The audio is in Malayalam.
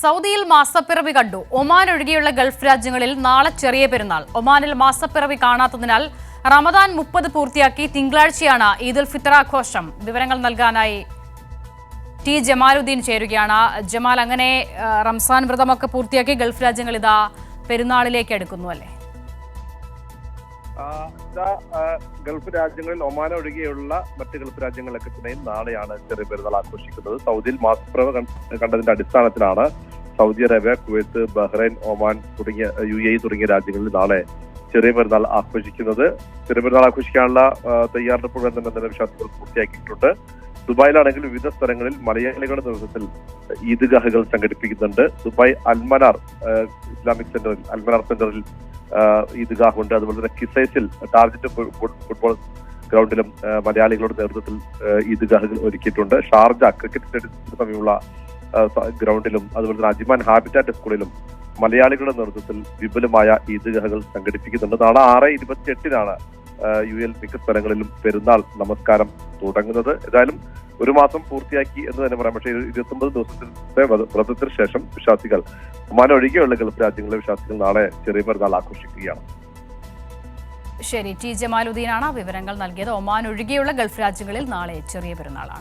സൗദിയിൽ മാസപ്പിറവി കണ്ടു. ഒമാൻ ഒഴികെയുള്ള ഗൾഫ് രാജ്യങ്ങളിൽ നാളെ ചെറിയ പെരുന്നാൾ. ഒമാനിൽ മാസപ്പിറവി കാണാത്തതിനാൽ റമദാൻ 30 പൂർത്തിയാക്കി തിങ്കളാഴ്ചയാണ് ഈദുൽ ഫിത്തർ ആഘോഷം. വിവരങ്ങൾ നൽകാനായി ടി ജമാലുദ്ദീൻ ചേരുകയാണ്. ജമാൽ, അങ്ങനെ റംസാൻ വ്രതമൊക്കെ പൂർത്തിയാക്കി ഗൾഫ് രാജ്യങ്ങൾ ഇതാ പെരുന്നാളിലേക്ക് എടുക്കുന്നു അല്ലേ? ഗൾഫ് രാജ്യങ്ങളിൽ ഒമാൻ ഒഴികെയുള്ള മറ്റ് ഗൾഫ് രാജ്യങ്ങളിലൊക്കെ തന്നെയും നാളെയാണ് ചെറിയ പെരുന്നാൾ ആഘോഷിക്കുന്നത്. സൗദിയിൽ മാസപ്പിറവി കണ്ടതിന്റെ അടിസ്ഥാനത്തിലാണ് Saudi Arabia, Kuwait, Bahrain, Oman തുടങ്ങിയ UAE തുടങ്ങിയ രാജ്യങ്ങളിൽ നാളെ ചെറിയ പെരുന്നാൾ ആഘോഷിക്കുന്നത്. ചെറിയ പെരുന്നാൾ ആഘോഷിക്കാനുള്ള തയ്യാറെടുപ്പുകൾ തന്നെ വിശ്വാസികൾ പൂർത്തിയാക്കിയിട്ടുണ്ട്. ദുബായിലാണെങ്കിൽ വിവിധ സ്ഥലങ്ങളിൽ മലയാളികളുടെ നേതൃത്വത്തിൽ ഈദ്ഗാഹുകൾ സംഘടിപ്പിക്കുന്നുണ്ട്. ദുബായ് അൽമനാർ ഇസ്ലാമിക് സെന്ററിൽ ഈദ്ഗാഹ് ഉണ്ട്. അതുപോലെ തന്നെ കിസൈസിൽ ടാർജറ്റ് ഫുട്ബോൾ ഗ്രൗണ്ടിലും മലയാളികളുടെ നേതൃത്വത്തിൽ ഈദ്ഗാഹുകൾ ഒരുക്കിയിട്ടുണ്ട്. ഷാർജ ക്രിക്കറ്റ് സ്റ്റേഡിയത്തിന് സമീപമുള്ള ഗ്രൗണ്ടിലും അതുപോലെ തന്നെ അജ്മാൻ ഹാബിറ്റാറ്റ് സ്കൂളിലും മലയാളികളുടെ നേതൃത്വത്തിൽ വിപുലമായ ഈദ്ഗാഹുകൾ സംഘടിപ്പിക്കുന്നുണ്ട്. നാളെ 6/28 UAE മിക്ക സ്ഥലങ്ങളിലും പെരുന്നാൾ നമസ്കാരം തുടങ്ങുന്നത്. ഏതായാലും ഒരു മാസം പൂർത്തിയാക്കി എന്ന് തന്നെ പറയാം. പക്ഷേ 29 ദിവസത്തെ വ്രതത്തിന് ശേഷം വിശ്വാസികൾ ഒമാൻ ഒഴികെയുള്ള ഗൾഫ് രാജ്യങ്ങളിലെ വിശ്വാസികൾ നാളെ ചെറിയ പെരുന്നാൾ ആഘോഷിക്കുകയാണ്. ശരി, ടി ജമാലുദ്ദീനാണ് വിവരങ്ങൾ നൽകിയത്. ഒമാൻ ഒഴികെയുള്ള ഗൾഫ് രാജ്യങ്ങളിൽ നാളെ ചെറിയ പെരുന്നാളാണ്.